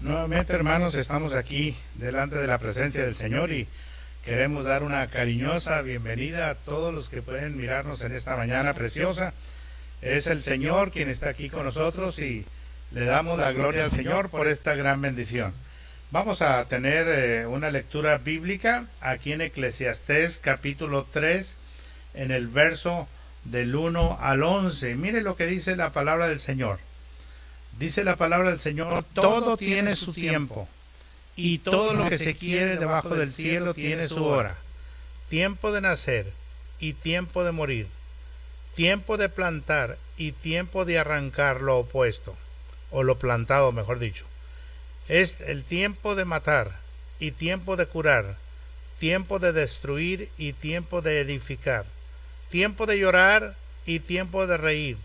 Nuevamente, hermanos, estamos aquí delante de la presencia del Señor y queremos dar una cariñosa bienvenida a todos los que pueden mirarnos en esta mañana preciosa. Es el Señor quien está aquí con nosotros y le damos la gloria al Señor por esta gran bendición. Vamos a tener una lectura bíblica aquí en Eclesiastés capítulo 3, en el verso del 1 al 11. Mire lo que dice la palabra del Señor. Dice la palabra del Señor: todo tiene su tiempo, y todo lo que se quiere debajo del cielo tiene su hora. Tiempo de nacer y tiempo de morir, tiempo de plantar y tiempo de arrancar lo opuesto, o lo plantado, mejor dicho. Es el tiempo de matar y tiempo de curar, tiempo de destruir y tiempo de edificar, tiempo de llorar y tiempo de reír,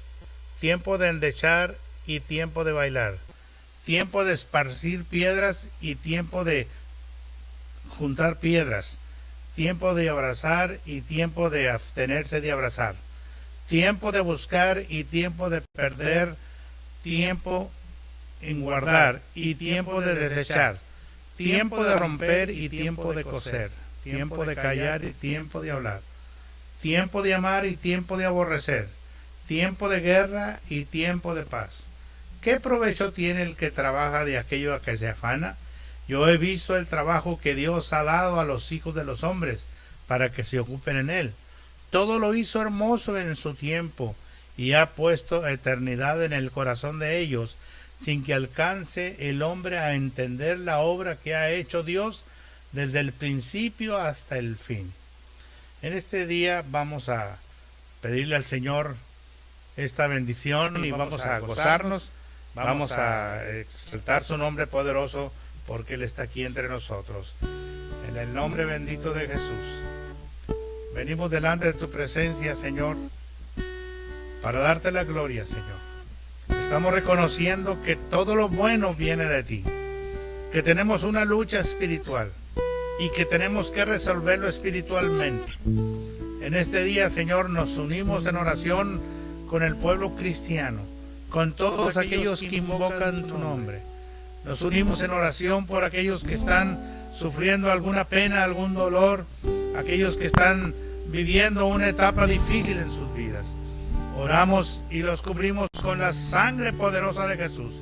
tiempo de endechar y tiempo de bailar, tiempo de esparcir piedras y tiempo de juntar piedras, tiempo de abrazar y tiempo de abstenerse de abrazar, tiempo de buscar y tiempo de perder, tiempo en guardar y tiempo de desechar, tiempo de romper y tiempo de coser, tiempo de callar y tiempo de hablar, tiempo de amar y tiempo de aborrecer, tiempo de guerra y tiempo de paz. ¿Qué provecho tiene el que trabaja de aquello a que se afana? Yo he visto el trabajo que Dios ha dado a los hijos de los hombres para que se ocupen en él. Todo lo hizo hermoso en su tiempo y ha puesto eternidad en el corazón de ellos, sin que alcance el hombre a entender la obra que ha hecho Dios desde el principio hasta el fin. En este día vamos a pedirle al Señor esta bendición y vamos a gozarnos. Vamos a exaltar su nombre poderoso porque Él está aquí entre nosotros. En el nombre bendito de Jesús, venimos delante de tu presencia, Señor, para darte la gloria, Señor. Estamos reconociendo que todo lo bueno viene de ti, que tenemos una lucha espiritual y que tenemos que resolverlo espiritualmente. En este día, Señor, nos unimos en oración con el pueblo cristiano, con todos aquellos que invocan tu nombre. Nos unimos en oración por aquellos que están sufriendo alguna pena, algún dolor, aquellos que están viviendo una etapa difícil en sus vidas. Oramos y los cubrimos con la sangre poderosa de Jesús.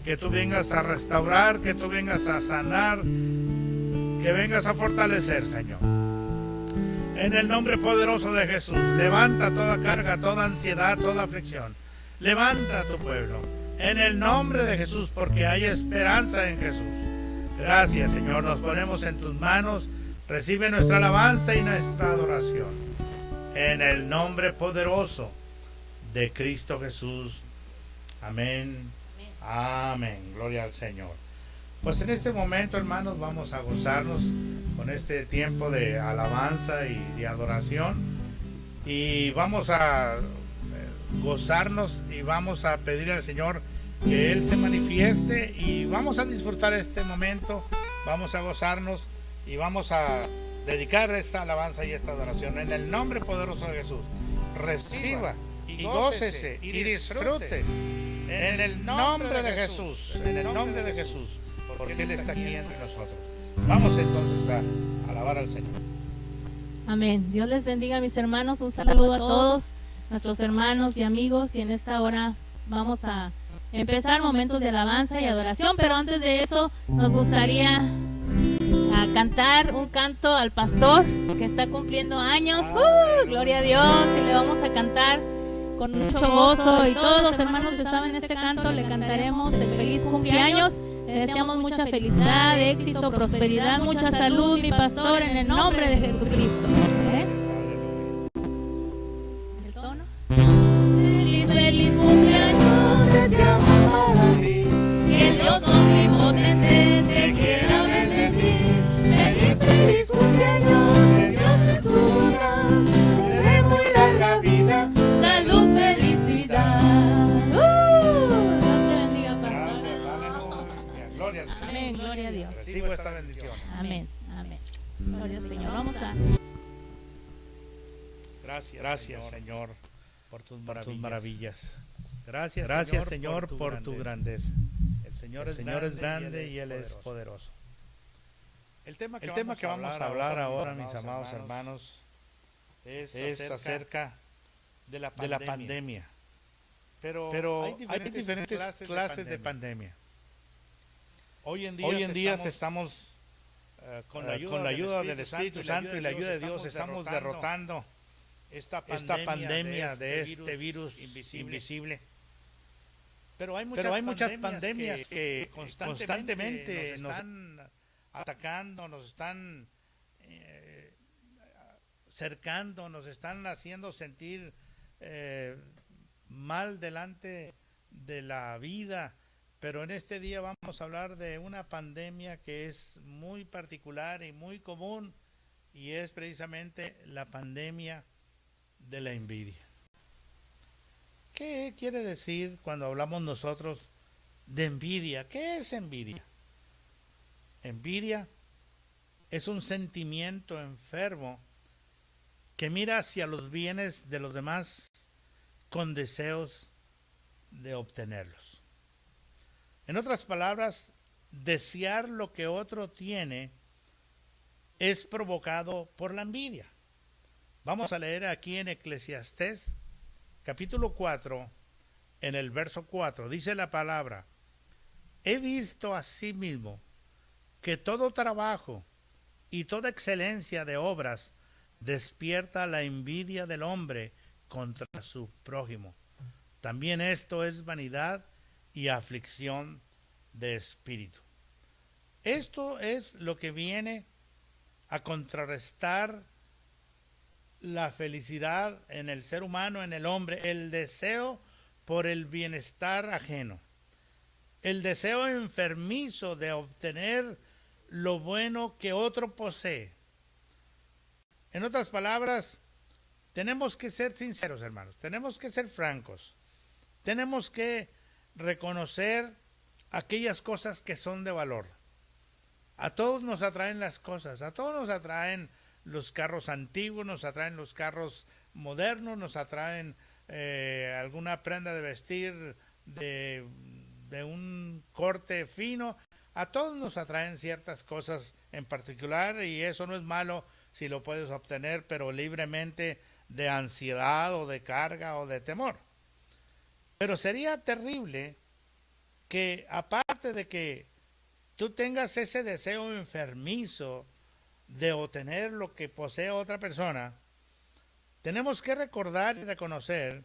Que tú vengas a restaurar, que tú vengas a sanar, que vengas a fortalecer, Señor. En el nombre poderoso de Jesús, levanta toda carga, toda ansiedad, toda aflicción. Levanta a tu pueblo en el nombre de Jesús, porque hay esperanza en Jesús. Gracias, Señor, nos ponemos en tus manos. Recibe nuestra alabanza y nuestra adoración en el nombre poderoso de Cristo Jesús. Amén. Amén. Gloria al Señor. Pues en este momento, hermanos, vamos a gozarnos con este tiempo de alabanza y de adoración, y vamos a gozarnos y vamos a pedir al Señor que Él se manifieste, y vamos a disfrutar este momento, vamos a gozarnos y vamos a dedicar esta alabanza y esta adoración en el nombre poderoso de Jesús. Reciba y gócese y disfrute en el nombre de Jesús, en el nombre de Jesús, porque Él está aquí entre nosotros. Vamos entonces a alabar al Señor. Amén. Dios les bendiga, mis hermanos. Un saludo a todos nuestros hermanos y amigos, y en esta hora vamos a empezar momentos de alabanza y adoración, pero antes de eso nos gustaría cantar un canto al pastor que está cumpliendo años. Gloria a Dios, y le vamos a cantar con mucho gozo, y todos los hermanos que saben este canto le cantaremos el feliz cumpleaños. Le deseamos mucha felicidad, éxito, prosperidad, mucha salud, mi pastor, en el nombre de Jesucristo. ¿El tono? Feliz, feliz cumpleaños, deseamos para ti, que el Dios omnipotente te quiera bendecir. Feliz, feliz cumpleaños, que Dios te suba, te dé muy larga vida, salud, felicidad. Dios te bendiga, pastor. Gracias, aleluya. Gloria al Señor. Amén, gloria a Dios. Recibo esta bendición. Amén, amén. Gloria al Señor. Vamos a... Gracias, Señor, por tus maravillas. Gracias, Señor, por tu grandeza. Señor es grande y Él es poderoso. El tema que vamos a hablar ahora, mis amados hermanos, es acerca de la pandemia. Pero hay diferentes clases de pandemia. Hoy en día estamos con la ayuda del Espíritu Santo y la ayuda de Dios estamos derrotando esta pandemia de este virus invisible. Pero hay muchas pandemias que constantemente nos están atacando, nos están cercando, nos están haciendo sentir mal delante de la vida. Pero en este día vamos a hablar de una pandemia que es muy particular y muy común, y es precisamente la pandemia de la envidia. ¿Qué quiere decir cuando hablamos nosotros de envidia? ¿Qué es envidia? Envidia es un sentimiento enfermo que mira hacia los bienes de los demás con deseos de obtenerlos. En otras palabras, desear lo que otro tiene es provocado por la envidia. Vamos a leer aquí en Eclesiastés, capítulo 4, en el verso 4, dice la palabra: he visto asimismo que todo trabajo y toda excelencia de obras despierta la envidia del hombre contra su prójimo. También esto es vanidad y aflicción de espíritu. Esto es lo que viene a contrarrestar la felicidad en el ser humano, en el hombre, el deseo por el bienestar ajeno, el deseo enfermizo de obtener lo bueno que otro posee. En otras palabras, tenemos que ser sinceros, hermanos, tenemos que ser francos, tenemos que reconocer aquellas cosas que son de valor. A todos nos atraen las cosas, a todos nos atraen los carros antiguos, nos atraen los carros modernos, nos atraen alguna prenda de vestir de un corte fino. A todos nos atraen ciertas cosas en particular, y eso no es malo si lo puedes obtener, pero libremente de ansiedad o de carga o de temor. Pero sería terrible que, aparte de que tú tengas ese deseo enfermizo de obtener lo que posee otra persona, tenemos que recordar y reconocer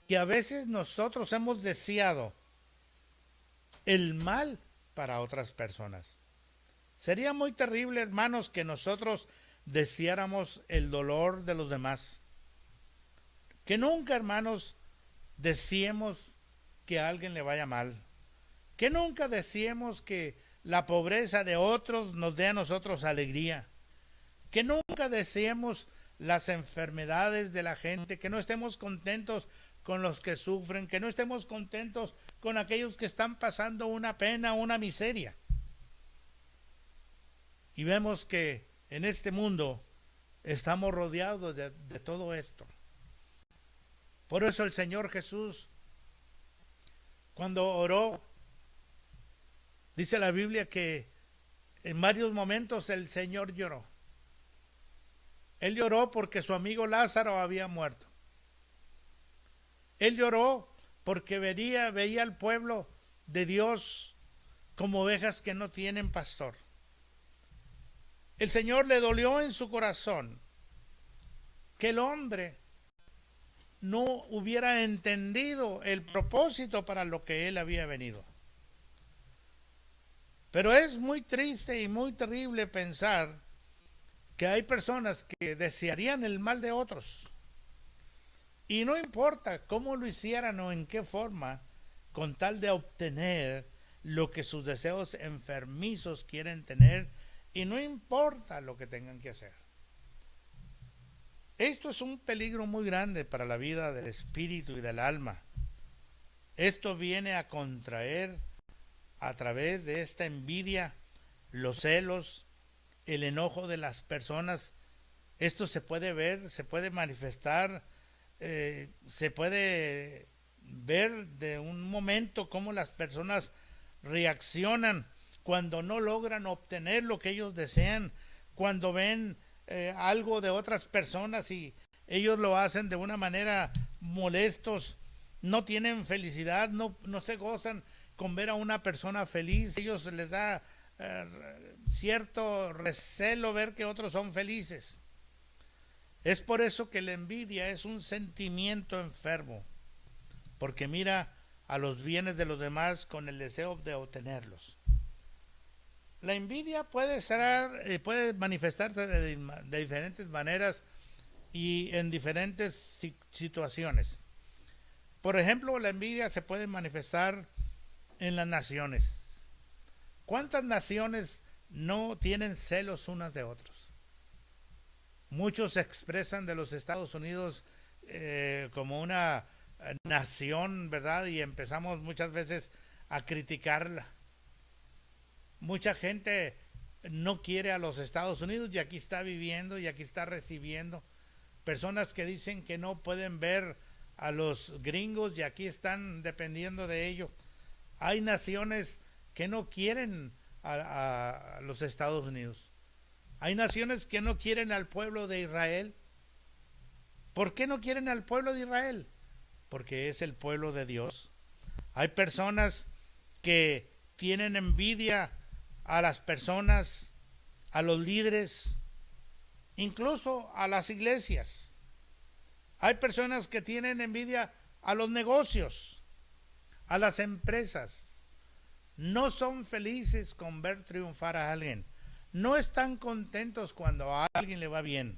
que a veces nosotros hemos deseado el mal para otras personas. Sería muy terrible, hermanos, que nosotros deseáramos el dolor de los demás. Que nunca, hermanos, deseemos que a alguien le vaya mal. Que nunca deseemos que la pobreza de otros nos dé a nosotros alegría. Que nunca deseemos las enfermedades de la gente, que no estemos contentos con los que sufren, que no estemos contentos con aquellos que están pasando una pena, una miseria. Y vemos que en este mundo estamos rodeados de todo esto. Por eso el Señor Jesús, cuando oró, dice la Biblia que en varios momentos el Señor lloró. Él lloró porque su amigo Lázaro había muerto. Él lloró porque veía al pueblo de Dios como ovejas que no tienen pastor. El Señor le dolió en su corazón que el hombre no hubiera entendido el propósito para lo que él había venido. Pero es muy triste y muy terrible pensar que hay personas que desearían el mal de otros. Y no importa cómo lo hicieran o en qué forma, con tal de obtener lo que sus deseos enfermizos quieren tener, y no importa lo que tengan que hacer. Esto es un peligro muy grande para la vida del espíritu y del alma. Esto viene a contraer a través de esta envidia, los celos, el enojo de las personas. Esto se puede ver, se puede manifestar, se puede ver de un momento cómo las personas reaccionan cuando no logran obtener lo que ellos desean, cuando ven algo de otras personas y ellos lo hacen de una manera molestos, no tienen felicidad, no se gozan con ver a una persona feliz. Ellos les da cierto recelo ver que otros son felices. Es por eso que la envidia es un sentimiento enfermo, porque mira a los bienes de los demás con el deseo de obtenerlos. La envidia puede manifestarse de diferentes maneras y en diferentes situaciones. Por ejemplo, la envidia se puede manifestar en las naciones. ¿Cuántas naciones no tienen celos unas de otros? Muchos se expresan de los Estados Unidos como una nación, ¿verdad? Y empezamos muchas veces a criticarla. Mucha gente no quiere a los Estados Unidos y aquí está viviendo y aquí está recibiendo. Personas que dicen que no pueden ver a los gringos y aquí están dependiendo de ello. Hay naciones que no quieren a los Estados Unidos. Hay naciones que no quieren al pueblo de Israel. ¿Por qué no quieren al pueblo de Israel? Porque es el pueblo de Dios. Hay personas que tienen envidia a las personas, a los líderes, incluso a las iglesias. Hay personas que tienen envidia a los negocios, a las empresas. No son felices con ver triunfar a alguien. No están contentos cuando a alguien le va bien.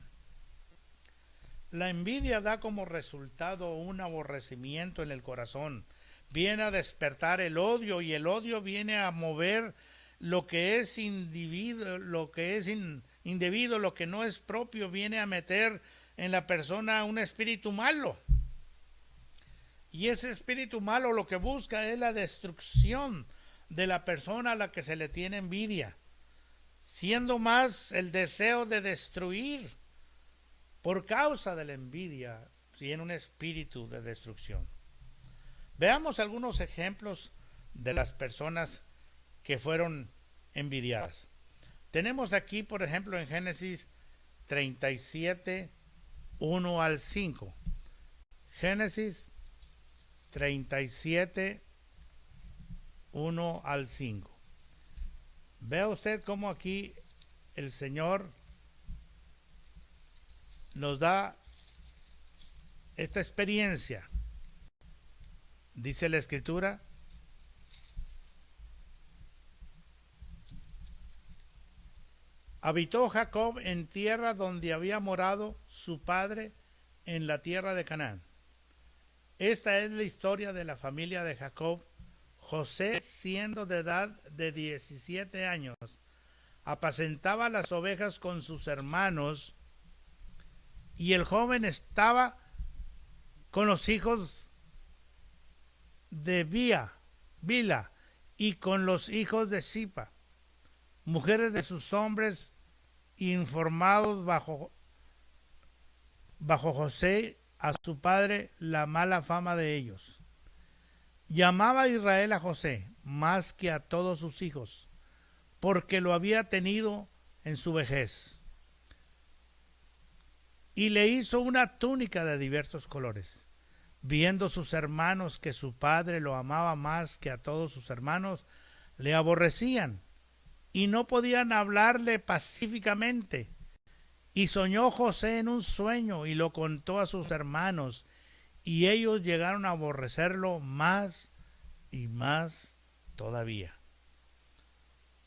La envidia da como resultado un aborrecimiento en el corazón. Viene a despertar el odio y el odio viene a mover lo que es indebido, lo que no es propio, viene a meter en la persona un espíritu malo. Y ese espíritu malo lo que busca es la destrucción de la persona a la que se le tiene envidia, siendo más el deseo de destruir por causa de la envidia, tiene un espíritu de destrucción. Veamos algunos ejemplos de las personas que fueron envidiadas. Tenemos aquí, por ejemplo, en Génesis 37, 1 al 5. Génesis 37, 1 al 5. Vea usted cómo aquí el Señor nos da esta experiencia. Dice la Escritura: habitó Jacob en tierra donde había morado su padre, en la tierra de Canaán. Esta es la historia de la familia de Jacob. José, siendo de edad de 17 años, apacentaba las ovejas con sus hermanos, y el joven estaba con los hijos de Bila y con los hijos de Zipa, mujeres de sus hombres, informados bajo José a su padre la mala fama de ellos. Llamaba a Israel a José más que a todos sus hijos, porque lo había tenido en su vejez. Y le hizo una túnica de diversos colores. Viendo sus hermanos que su padre lo amaba más que a todos sus hermanos, le aborrecían y no podían hablarle pacíficamente. Y soñó José en un sueño y lo contó a sus hermanos, y ellos llegaron a aborrecerlo más y más todavía.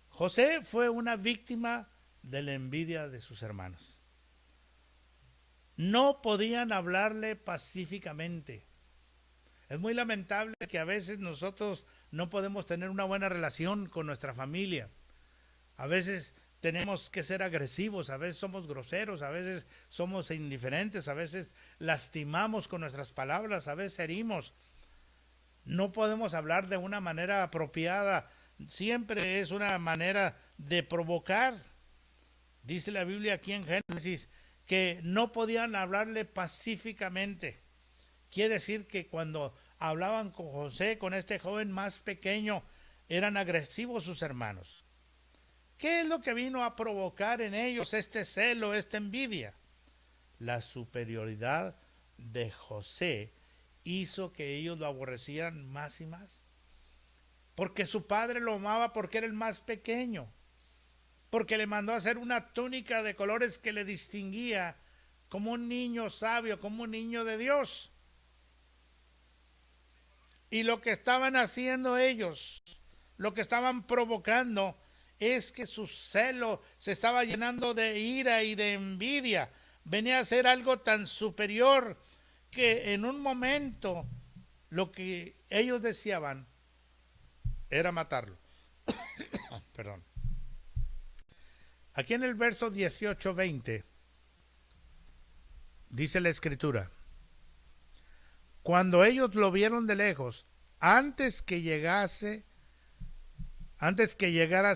José fue una víctima de la envidia de sus hermanos. No podían hablarle pacíficamente. Es muy lamentable que a veces nosotros no podemos tener una buena relación con nuestra familia. A veces tenemos que ser agresivos, a veces somos groseros, a veces somos indiferentes, a veces lastimamos con nuestras palabras, a veces herimos. No podemos hablar de una manera apropiada, siempre es una manera de provocar. Dice la Biblia aquí en Génesis que no podían hablarle pacíficamente. Quiere decir que cuando hablaban con José, con este joven más pequeño, eran agresivos sus hermanos. ¿Qué es lo que vino a provocar en ellos este celo, esta envidia? La superioridad de José hizo que ellos lo aborrecieran más y más. Porque su padre lo amaba porque era el más pequeño. Porque le mandó a hacer una túnica de colores que le distinguía como un niño sabio, como un niño de Dios. Y lo que estaban haciendo ellos, lo que estaban provocando, es que su celo se estaba llenando de ira y de envidia. Venía a ser algo tan superior que en un momento lo que ellos deseaban era matarlo. Perdón. Aquí en el verso 18-20 dice la escritura: cuando ellos lo vieron de lejos, antes que llegara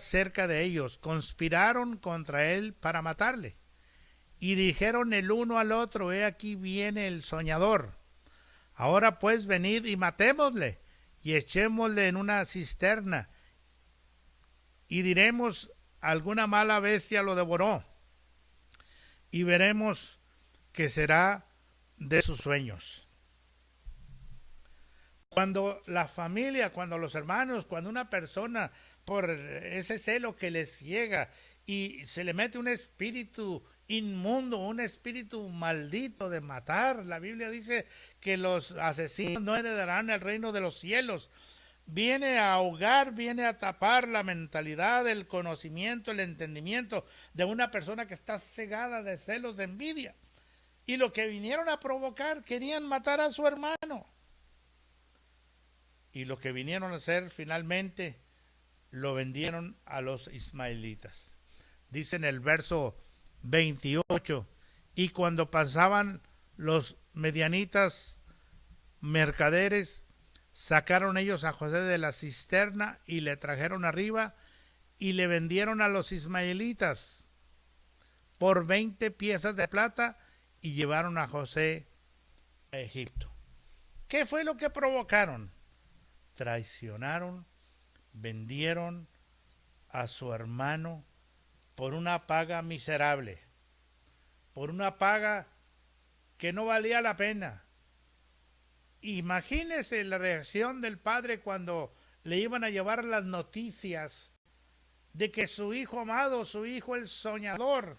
cerca de ellos, conspiraron contra él para matarle. Y dijeron el uno al otro: he aquí viene el soñador. Ahora pues venid y matémosle, y echémosle en una cisterna, y diremos: alguna mala bestia lo devoró, y veremos qué será de sus sueños. Cuando la familia, cuando los hermanos, cuando una persona, por ese celo que les ciega y se le mete un espíritu inmundo, un espíritu maldito de matar, la Biblia dice que los asesinos no heredarán el reino de los cielos. Viene a ahogar, viene a tapar la mentalidad, el conocimiento, el entendimiento de una persona que está cegada de celos, de envidia. Y lo que vinieron a provocar, querían matar a su hermano. Y lo que vinieron a hacer finalmente, lo vendieron a los ismaelitas. Dice en el verso 28, y cuando pasaban los medianitas mercaderes, sacaron ellos a José de la cisterna y le trajeron arriba y le vendieron a los ismaelitas por 20 piezas de plata y llevaron a José a Egipto. ¿Qué fue lo que provocaron? Traicionaron, vendieron a su hermano por una paga miserable, por una paga que no valía la pena. Imagínese la reacción del padre cuando le iban a llevar las noticias de que su hijo amado, su hijo el soñador,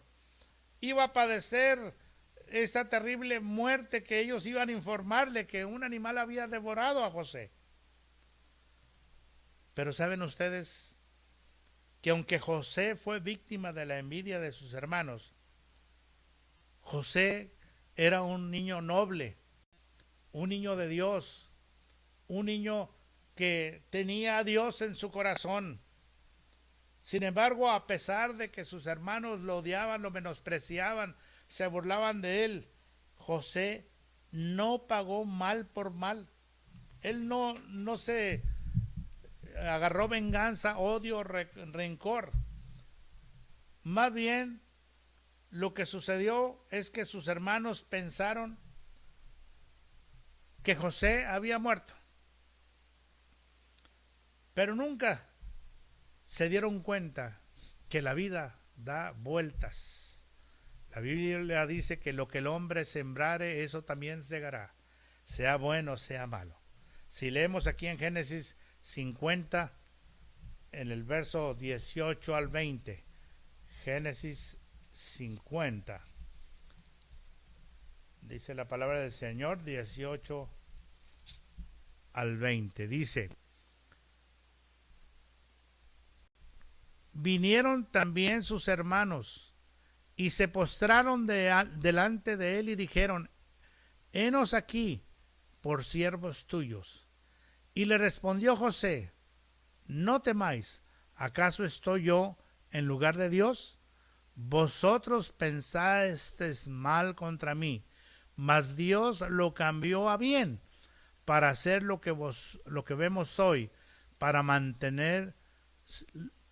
iba a padecer esta terrible muerte, que ellos iban a informarle que un animal había devorado a José. Pero ¿saben ustedes que aunque José fue víctima de la envidia de sus hermanos, José era un niño noble, un niño de Dios, un niño que tenía a Dios en su corazón? Sin embargo, a pesar de que sus hermanos lo odiaban, lo menospreciaban, se burlaban de él, José no pagó mal por mal. Él no se agarró venganza, odio, rencor. Más bien, lo que sucedió es que sus hermanos pensaron que José había muerto, pero nunca se dieron cuenta que la vida da vueltas. La Biblia dice que lo que el hombre sembrare, eso también segará, sea bueno, sea malo. Si leemos aquí en Génesis 50, en el verso 18 al 20, Génesis 50, dice la palabra del Señor, 18 al 20, dice: vinieron también sus hermanos y se postraron delante de él y dijeron: henos aquí por siervos tuyos. Y le respondió José: no temáis, ¿acaso estoy yo en lugar de Dios? Vosotros pensasteis mal contra mí, mas Dios lo cambió a bien para hacer lo que vemos hoy, para mantener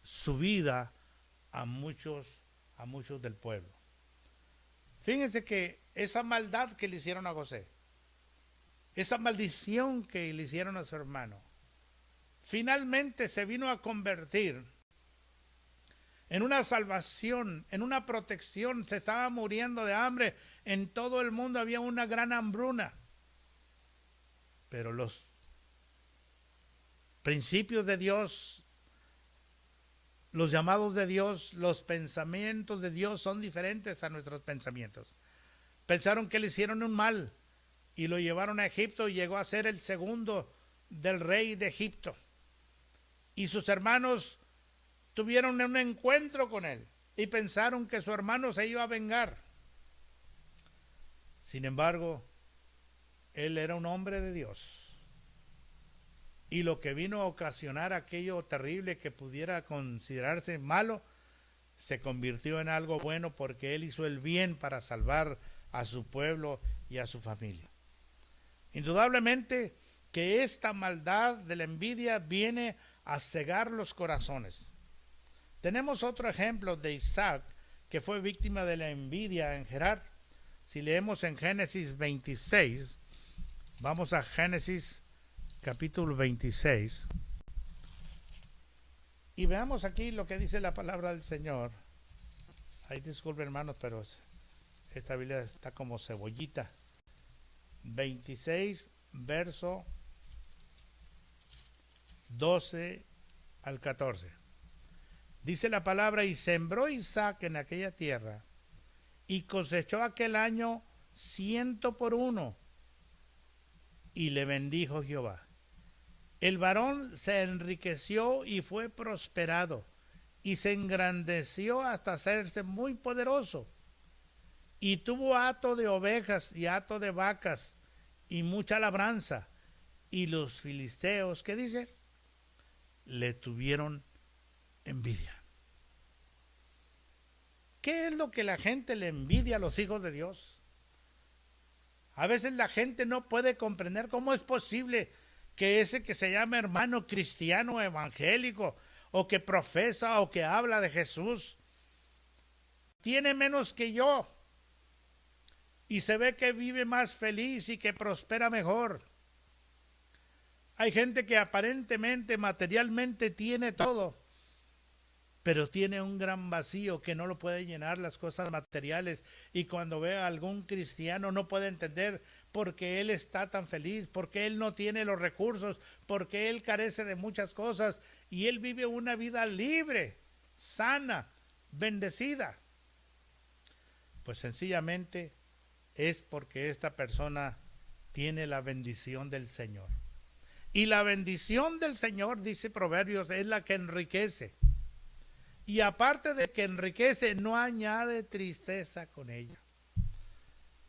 su vida a muchos del pueblo. Fíjense que esa maldad que le hicieron a José, esa maldición que le hicieron a su hermano, finalmente se vino a convertir en una salvación, en una protección. Se estaba muriendo de hambre. En todo el mundo había una gran hambruna. Pero los principios de Dios, los llamados de Dios, los pensamientos de Dios son diferentes a nuestros pensamientos. Pensaron que le hicieron un mal y lo llevaron a Egipto y llegó a ser el segundo del rey de Egipto. Y sus hermanos tuvieron un encuentro con él y pensaron que su hermano se iba a vengar. Sin embargo, él era un hombre de Dios. Y lo que vino a ocasionar aquello terrible que pudiera considerarse malo, se convirtió en algo bueno porque él hizo el bien para salvar a su pueblo y a su familia. Indudablemente que esta maldad de la envidia viene a cegar los corazones. Tenemos otro ejemplo de Isaac, que fue víctima de la envidia en Gerar. Si leemos en Génesis 26, vamos a Génesis capítulo 26, y veamos aquí lo que dice la palabra del Señor. Ay, disculpen hermanos, pero esta Biblia está como cebollita. 26, verso 12 al 14. Dice la palabra: y sembró Isaac en aquella tierra, y cosechó aquel año 100 por 1, y le bendijo Jehová. El varón se enriqueció y fue prosperado, y se engrandeció hasta hacerse muy poderoso, y tuvo hato de ovejas y hato de vacas, y mucha labranza. Y los filisteos, ¿qué dice? Le tuvieron envidia. ¿Qué es lo que la gente le envidia a los hijos de Dios? A veces la gente no puede comprender cómo es posible que ese que se llama hermano cristiano evangélico, o que profesa o que habla de Jesús, tiene menos que yo, y se ve que vive más feliz y que prospera mejor. Hay gente que aparentemente, materialmente tiene todo, pero tiene un gran vacío que no lo puede llenar las cosas materiales, y cuando ve a algún cristiano no puede entender por qué él está tan feliz, porque él no tiene los recursos, porque él carece de muchas cosas, y él vive una vida libre, sana, bendecida. Pues sencillamente es porque esta persona tiene la bendición del Señor. Y la bendición del Señor, dice Proverbios, es la que enriquece. Y aparte de que enriquece, no añade tristeza con ella.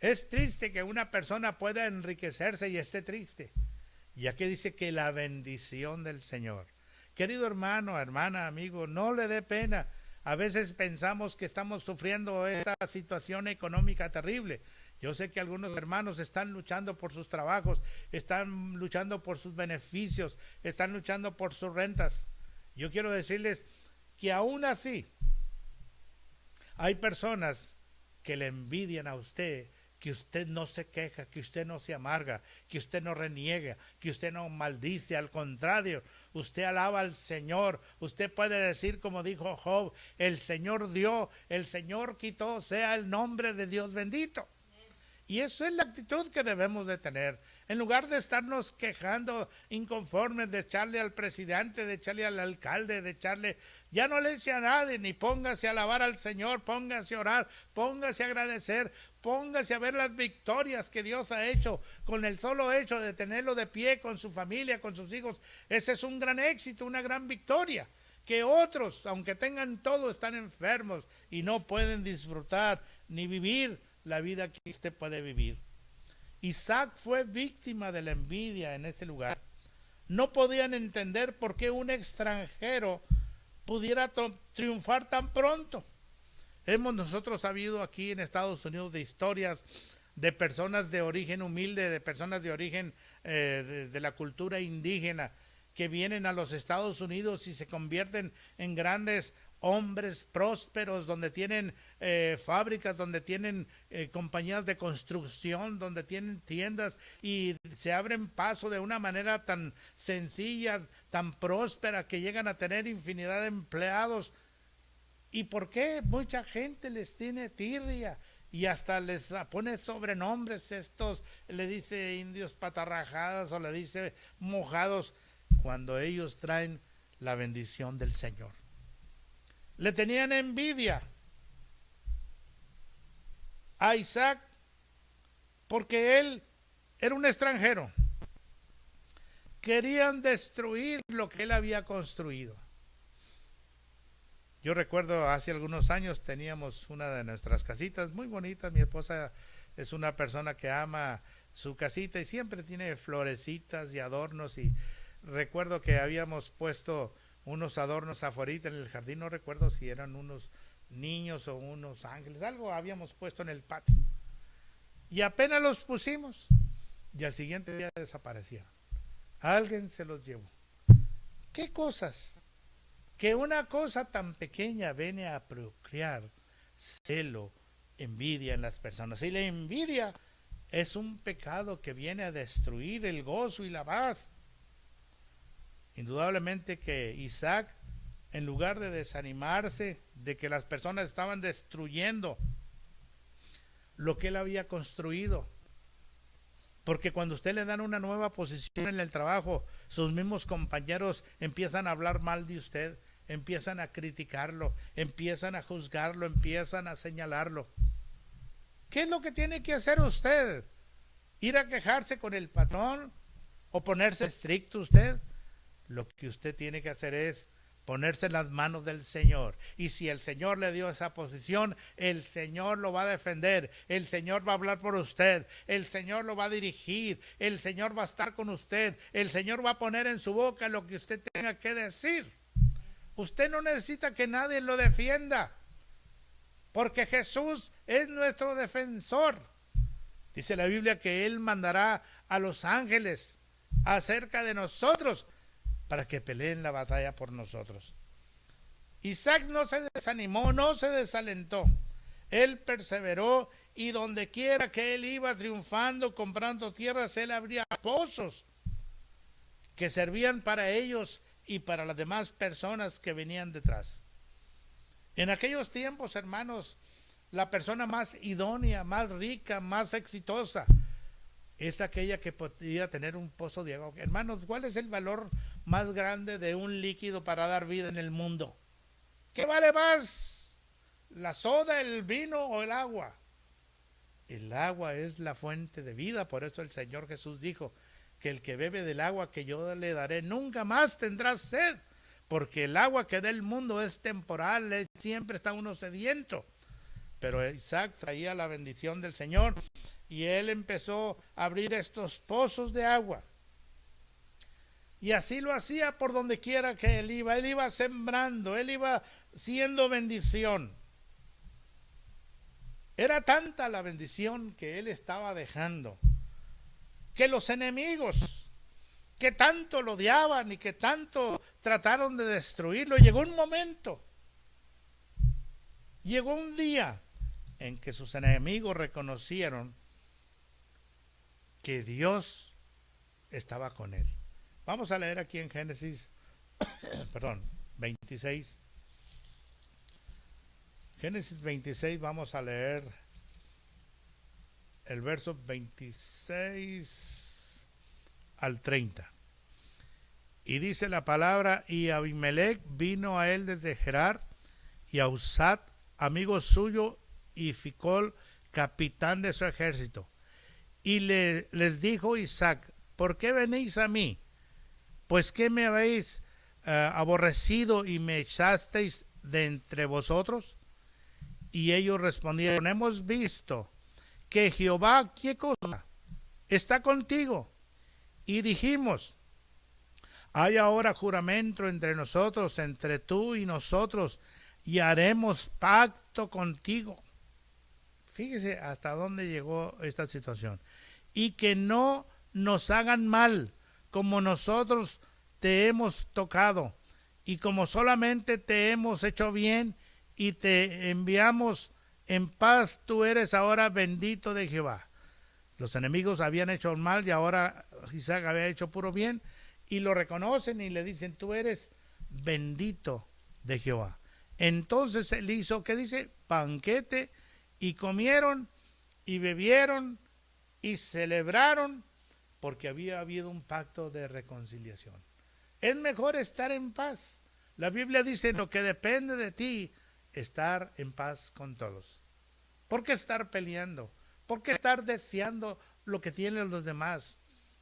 Es triste que una persona pueda enriquecerse y esté triste. Y aquí dice que la bendición del Señor. Querido hermano, hermana, amigo, no le dé pena. A veces pensamos que estamos sufriendo esta situación económica terrible. Yo sé que algunos hermanos están luchando por sus trabajos, están luchando por sus beneficios, están luchando por sus rentas. Yo quiero decirles que aún así hay personas que le envidian a usted, que usted no se queja, que usted no se amarga, que usted no reniega, que usted no maldice. Al contrario, usted alaba al Señor. Usted puede decir como dijo Job: el Señor dio, el Señor quitó, sea el nombre de Dios bendito. Y eso es la actitud que debemos de tener. En lugar de estarnos quejando inconformes, de echarle al presidente, de echarle al alcalde, de echarle... Ya no le eche a nadie, ni póngase a alabar al Señor, póngase a orar, póngase a agradecer, póngase a ver las victorias que Dios ha hecho. Con el solo hecho de tenerlo de pie con su familia, con sus hijos, ese es un gran éxito, una gran victoria. Que otros, aunque tengan todo, están enfermos y no pueden disfrutar ni vivir la vida que usted puede vivir. Isaac fue víctima de la envidia en ese lugar. No podían entender por qué un extranjero pudiera triunfar tan pronto. Hemos nosotros sabido aquí en Estados Unidos de historias de personas de origen humilde, de personas de origen de la cultura indígena, que vienen a los Estados Unidos y se convierten en grandes hombres prósperos, donde tienen fábricas, donde tienen compañías de construcción, donde tienen tiendas y se abren paso de una manera tan sencilla, tan próspera, que llegan a tener infinidad de empleados. ¿Y por qué mucha gente les tiene tirria? Y hasta les pone sobrenombres, estos le dice indios patarrajadas o le dice mojados, cuando ellos traen la bendición del Señor. Le tenían envidia a Isaac porque él era un extranjero. Querían destruir lo que él había construido. Yo recuerdo hace algunos años teníamos una de nuestras casitas muy bonitas. Mi esposa es una persona que ama su casita y siempre tiene florecitas y adornos, y recuerdo que habíamos puesto unos adornos afuera en el jardín, no recuerdo si eran unos niños o unos ángeles, algo habíamos puesto en el patio. Y apenas los pusimos y al siguiente día desaparecieron. Alguien se los llevó. ¿Qué cosas? Que una cosa tan pequeña viene a procrear celo, envidia en las personas. Y la envidia es un pecado que viene a destruir el gozo y la paz. Indudablemente que Isaac, en lugar de desanimarse de que las personas estaban destruyendo lo que él había construido, porque cuando usted le dan una nueva posición en el trabajo, sus mismos compañeros empiezan a hablar mal de usted, empiezan a criticarlo, empiezan a juzgarlo, empiezan a señalarlo. ¿Qué es lo que tiene que hacer usted? ¿Ir a quejarse con el patrón o ponerse estricto usted? Lo que usted tiene que hacer es ponerse en las manos del Señor. Y si el Señor le dio esa posición, el Señor lo va a defender, el Señor va a hablar por usted, el Señor lo va a dirigir, el Señor va a estar con usted, el Señor va a poner en su boca lo que usted tenga que decir. Usted no necesita que nadie lo defienda, porque Jesús es nuestro defensor. Dice la Biblia que Él mandará a los ángeles acerca de nosotros para que peleen la batalla por nosotros. Isaac no se desanimó, no se desalentó. Él perseveró, y donde quiera que él iba triunfando, comprando tierras, él abría pozos que servían para ellos y para las demás personas que venían detrás. En aquellos tiempos, hermanos, la persona más idónea, más rica, más exitosa es aquella que podía tener un pozo de agua. Hermanos, ¿cuál es el valor más grande de un líquido para dar vida en el mundo? ¿Qué vale más? ¿La soda, el vino o el agua? El agua es la fuente de vida. Por eso el Señor Jesús dijo que el que bebe del agua que yo le daré nunca más tendrá sed, porque el agua que da el mundo es temporal, siempre está uno sediento. Pero Isaac traía la bendición del Señor y él empezó a abrir estos pozos de agua. Y así lo hacía por donde quiera que él iba sembrando, él iba siendo bendición. Era tanta la bendición que él estaba dejando, que los enemigos, que tanto lo odiaban y que tanto trataron de destruirlo, llegó un momento, llegó un día en que sus enemigos reconocieron que Dios estaba con él. Vamos a leer aquí en Génesis 26. Génesis 26, vamos a leer el verso 26 al 30. Y dice la palabra: y Abimelech vino a él desde Gerar, y a Usat, amigo suyo, y Ficol, capitán de su ejército. Y les dijo Isaac: ¿por qué venís a mí? Pues que me habéis aborrecido y me echasteis de entre vosotros. Y ellos respondieron: hemos visto que Jehová, ¿qué cosa? Está contigo. Y dijimos: hay ahora juramento entre nosotros, entre tú y nosotros, y haremos pacto contigo. Fíjese hasta dónde llegó esta situación. Y que no nos hagan mal, como nosotros te hemos tocado, y como solamente te hemos hecho bien y te enviamos en paz, tú eres ahora bendito de Jehová. Los enemigos habían hecho mal y ahora Isaac había hecho puro bien, y lo reconocen y le dicen, tú eres bendito de Jehová. Entonces él hizo, ¿qué dice? Banquete, y comieron y bebieron y celebraron, porque había habido un pacto de reconciliación. Es mejor estar en paz. La Biblia dice, lo que depende de ti, estar en paz con todos. ¿Por qué estar peleando? ¿Por qué estar deseando lo que tienen los demás?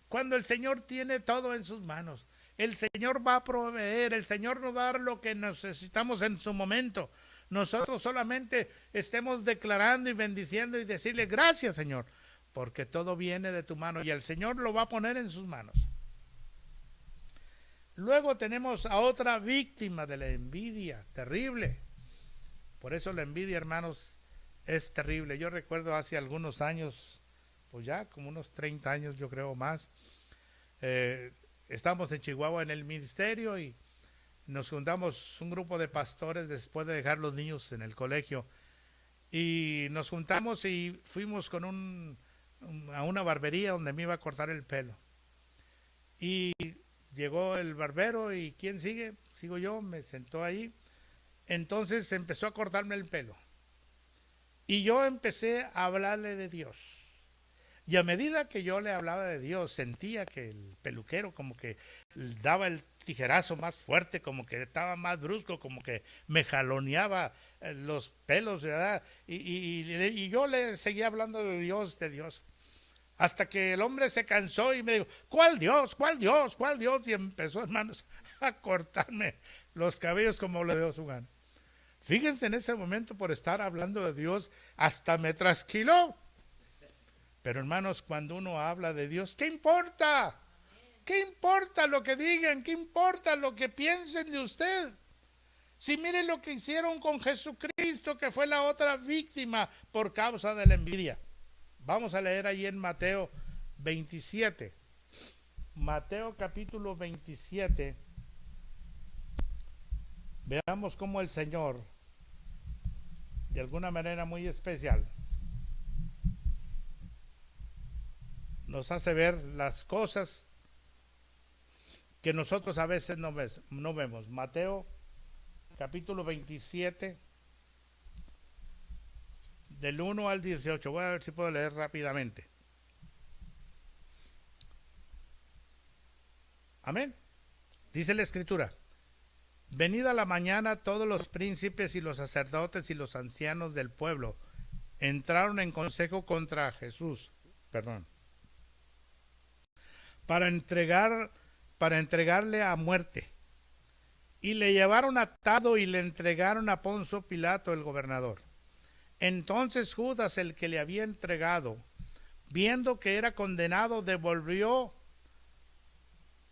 Cuando el Señor tiene todo en sus manos, el Señor va a proveer, el Señor nos va a dar lo que necesitamos en su momento. Nosotros solamente estemos declarando y bendiciendo y decirle gracias, Señor, porque todo viene de tu mano y el Señor lo va a poner en sus manos. Luego tenemos a otra víctima de la envidia, terrible. Por eso la envidia, hermanos, es terrible. Yo recuerdo hace algunos años, pues ya como unos 30 años yo creo más, estábamos en Chihuahua en el ministerio y nos juntamos un grupo de pastores después de dejar los niños en el colegio, y nos juntamos y fuimos con a una barbería donde me iba a cortar el pelo, y llegó el barbero y ¿quién sigue? Sigo yo, me sentó ahí. Entonces empezó a cortarme el pelo y yo empecé a hablarle de Dios. Y a medida que yo le hablaba de Dios, sentía que el peluquero como que daba el tijerazo más fuerte, como que estaba más brusco, como que me jaloneaba los pelos, ¿verdad? Y yo le seguía hablando de Dios, hasta que el hombre se cansó y me dijo, ¿cuál Dios? ¿Cuál Dios? ¿Cuál Dios? Y empezó, hermanos, a cortarme los cabellos como le dio su gana. Fíjense, en ese momento, por estar hablando de Dios, hasta me trasquiló. Pero hermanos, cuando uno habla de Dios, ¿qué importa? ¿Qué importa lo que digan? ¿Qué importa lo que piensen de usted? Si miren lo que hicieron con Jesucristo, que fue la otra víctima por causa de la envidia. Vamos a leer ahí en Mateo 27. Mateo capítulo 27. Veamos cómo el Señor, de alguna manera muy especial, nos hace ver las cosas que nosotros a veces no vemos. Mateo capítulo 27, del 1 al 18. Voy a ver si puedo leer rápidamente. Amén. Dice la Escritura: venida la mañana, todos los príncipes y los sacerdotes y los ancianos del pueblo entraron en consejo contra Jesús, para entregarle a muerte. Y le llevaron atado y le entregaron a Poncio Pilato, el gobernador. Entonces Judas, el que le había entregado, viendo que era condenado, devolvió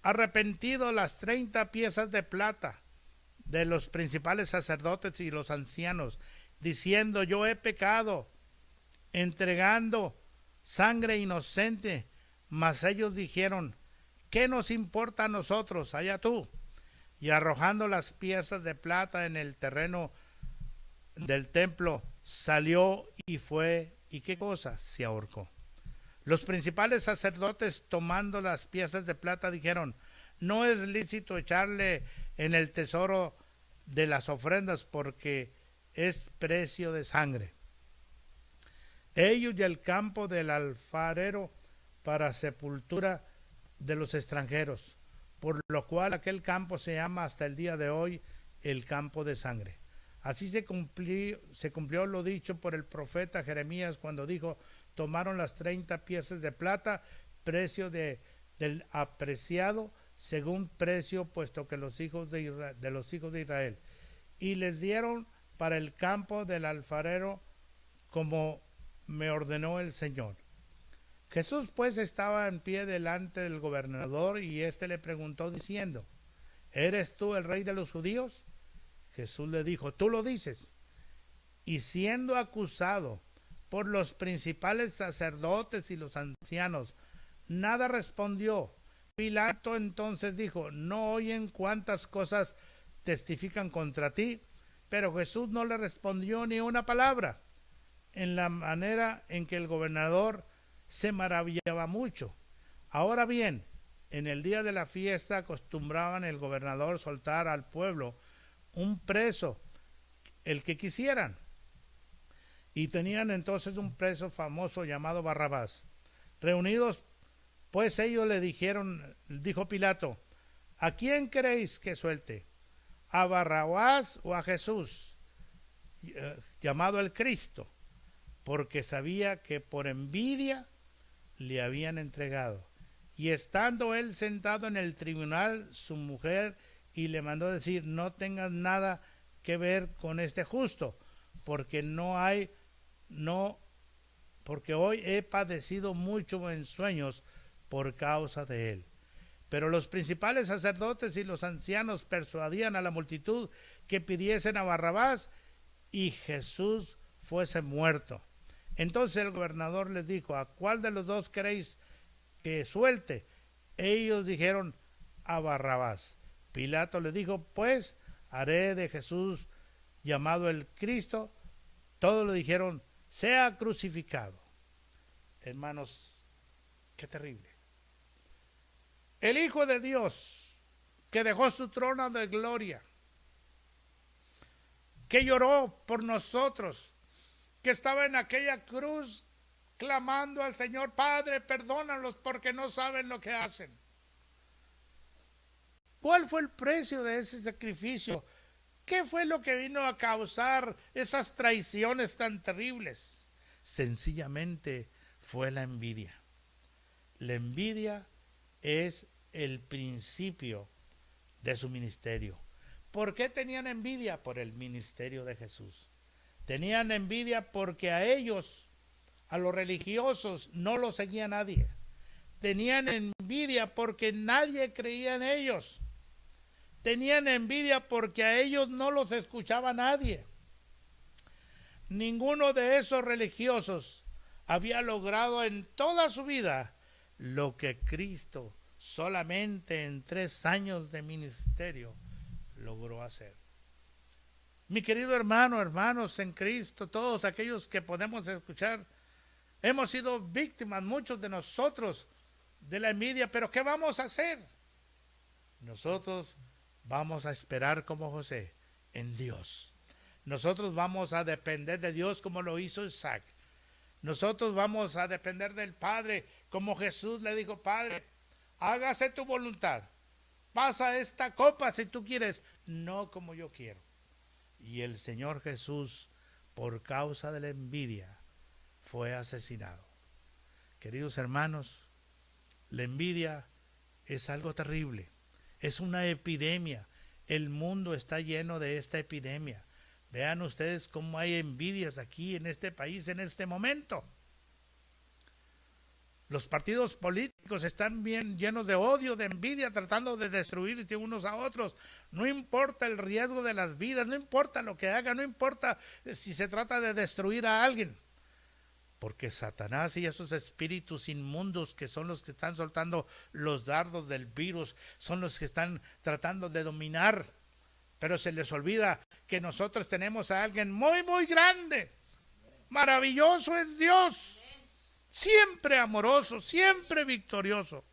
arrepentido las 30 piezas de plata de los principales sacerdotes y los ancianos, diciendo: yo he pecado, entregando sangre inocente. Mas ellos dijeron: ¿qué nos importa a nosotros? Allá tú. Y arrojando las piezas de plata en el terreno del templo, salió y fue, ¿y qué cosa? Se ahorcó. Los principales sacerdotes, tomando las piezas de plata, dijeron: no es lícito echarle en el tesoro de las ofrendas, porque es precio de sangre. Ellos y el campo del alfarero para sepultura de los extranjeros, por lo cual aquel campo se llama hasta el día de hoy el campo de sangre. Así se cumplió lo dicho por el profeta Jeremías cuando dijo: tomaron las 30 piezas de plata, precio del apreciado, según precio, puesto que los hijos de Israel, y les dieron para el campo del alfarero, como me ordenó el Señor. Jesús pues estaba en pie delante del gobernador, y éste le preguntó diciendo: ¿eres tú el rey de los judíos? Jesús le dijo: tú lo dices. Y siendo acusado por los principales sacerdotes y los ancianos, nada respondió. Pilato entonces dijo: ¿no oyen cuántas cosas testifican contra ti. Pero Jesús no le respondió ni una palabra, en la manera en que el gobernador se maravillaba mucho. Ahora bien, en el día de la fiesta acostumbraban el gobernador soltar al pueblo un preso, el que quisieran. Y tenían entonces un preso famoso llamado Barrabás. Reunidos, pues ellos le dijo Pilato: ¿a quién queréis que suelte? ¿A Barrabás o a Jesús, llamado el Cristo? Porque sabía que por envidia le habían entregado. Y estando él sentado en el tribunal, su mujer y le mandó decir: no tengas nada que ver con este justo, porque porque hoy he padecido mucho en sueños por causa de él. Pero los principales sacerdotes y los ancianos persuadían a la multitud que pidiesen a Barrabás y Jesús fuese muerto. Entonces el gobernador les dijo: ¿a cuál de los dos queréis que suelte? Ellos dijeron: a Barrabás. Pilato le dijo: pues haré de Jesús, llamado el Cristo. Todos le dijeron: sea crucificado. Hermanos, qué terrible. El Hijo de Dios, que dejó su trono de gloria, que lloró por nosotros, que estaba en aquella cruz clamando al Señor: Padre, perdónalos porque no saben lo que hacen. ¿Cuál fue el precio de ese sacrificio? ¿Qué fue lo que vino a causar esas traiciones tan terribles? Sencillamente fue la envidia. La envidia es el principio de su ministerio. ¿Por qué tenían envidia? Por el ministerio de Jesús. Tenían envidia porque a ellos, a los religiosos, no los seguía nadie. Tenían envidia porque nadie creía en ellos. Tenían envidia porque a ellos no los escuchaba nadie. Ninguno de esos religiosos había logrado en toda su vida lo que Cristo solamente en 3 años de ministerio logró hacer. Mi querido hermano, hermanos en Cristo, todos aquellos que podemos escuchar, hemos sido víctimas, muchos de nosotros, de la envidia. Pero ¿qué vamos a hacer? Nosotros vamos a esperar como José en Dios. Nosotros vamos a depender de Dios como lo hizo Isaac. Nosotros vamos a depender del Padre como Jesús le dijo: Padre, hágase tu voluntad. Pasa esta copa si tú quieres, no como yo quiero. Y el Señor Jesús, por causa de la envidia, fue asesinado. Queridos hermanos, la envidia es algo terrible. Es una epidemia. El mundo está lleno de esta epidemia. Vean ustedes cómo hay envidias aquí en este país en este momento. Los partidos políticos están bien llenos de odio, de envidia, tratando de destruirse unos a otros. No importa el riesgo de las vidas, no importa lo que hagan, no importa si se trata de destruir a alguien. Porque Satanás y esos espíritus inmundos que son los que están soltando los dardos del virus, son los que están tratando de dominar. Pero se les olvida que nosotros tenemos a alguien muy, muy grande. Maravilloso es Dios. Siempre amoroso, siempre victorioso.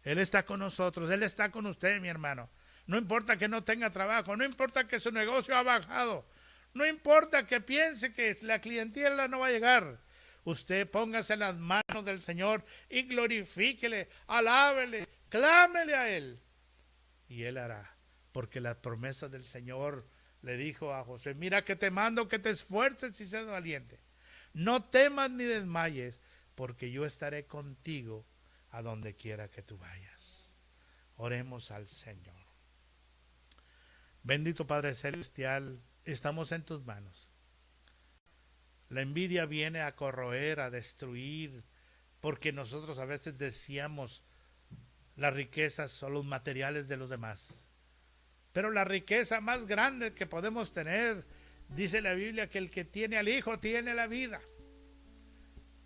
Él está con nosotros, Él está con usted, mi hermano. No importa que no tenga trabajo, no importa que su negocio ha bajado, no importa que piense que la clientela no va a llegar. Usted póngase en las manos del Señor y glorifíquele, alábele, clámele a Él. Y Él hará, porque la promesa del Señor le dijo a José: mira que te mando que te esfuerces y seas valiente. No temas ni desmayes, porque yo estaré contigo a donde quiera que tú vayas. Oremos al Señor. Bendito Padre Celestial, estamos en tus manos. La envidia viene a corroer, a destruir, porque nosotros a veces deseamos las riquezas o los materiales de los demás. Pero la riqueza más grande que podemos tener, dice la Biblia, que el que tiene al Hijo tiene la vida.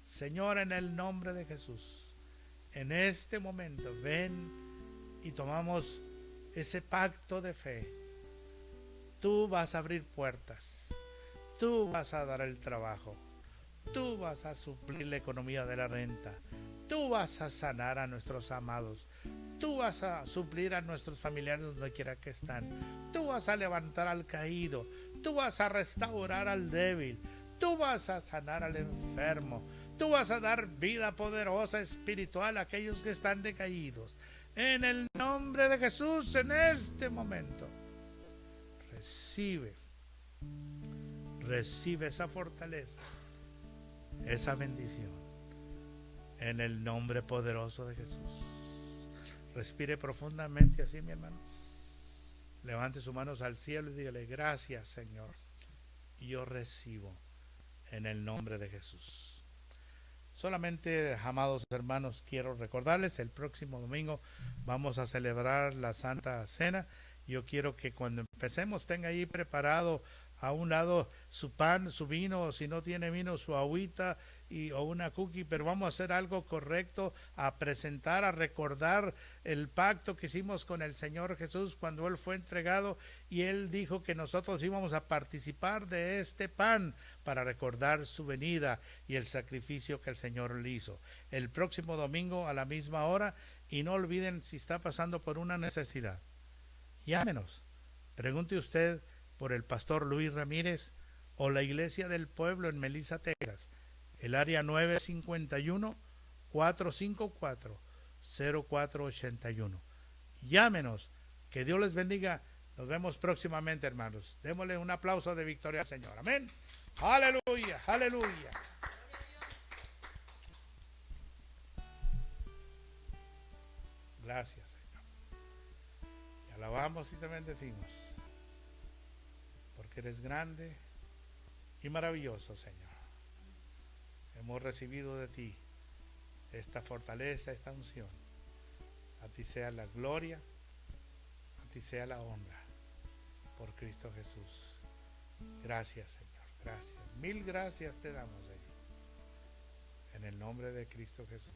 Señor, en el nombre de Jesús, en este momento ven y tomamos ese pacto de fe Tú vas a abrir puertas. Tú vas a dar el trabajo. Tú vas a suplir la economía de la renta. Tú vas a sanar a nuestros amados. Tú vas a suplir a nuestros familiares donde quiera que están. Tú vas a levantar al caído. Tú vas a restaurar al débil. Tú vas a sanar al enfermo. Tú vas a dar vida poderosa espiritual a aquellos que están decaídos. En el nombre de Jesús, en este momento, recibe esa fortaleza, esa bendición, en el nombre poderoso de Jesús. Respire profundamente así, mi hermano. Levante sus manos al cielo y dígale: gracias, Señor, yo recibo en el nombre de Jesús. Solamente, amados hermanos, quiero recordarles, el próximo domingo vamos a celebrar la Santa Cena. Yo quiero que cuando empecemos tenga ahí preparado a un lado su pan, su vino, si no tiene vino, su agüita o una cookie, pero vamos a hacer algo correcto, a presentar, a recordar el pacto que hicimos con el Señor Jesús cuando Él fue entregado y Él dijo que nosotros íbamos a participar de este pan para recordar su venida y el sacrificio que el Señor le hizo. El próximo domingo a la misma hora, y no olviden, si está pasando por una necesidad, llámenos, pregunte usted por el pastor Luis Ramírez o la Iglesia del Pueblo en Melissa, Texas, el área 951-454-0481. Llámenos, que Dios les bendiga. Nos vemos próximamente, hermanos. Démosle un aplauso de victoria al Señor. Amén. Aleluya, aleluya. Gracias, Señor. Te alabamos y te bendecimos, porque eres grande y maravilloso, Señor. Hemos recibido de ti esta fortaleza, esta unción. A ti sea la gloria, a ti sea la honra, por Cristo Jesús. Gracias, Señor, gracias. Mil gracias te damos, Señor, en el nombre de Cristo Jesús.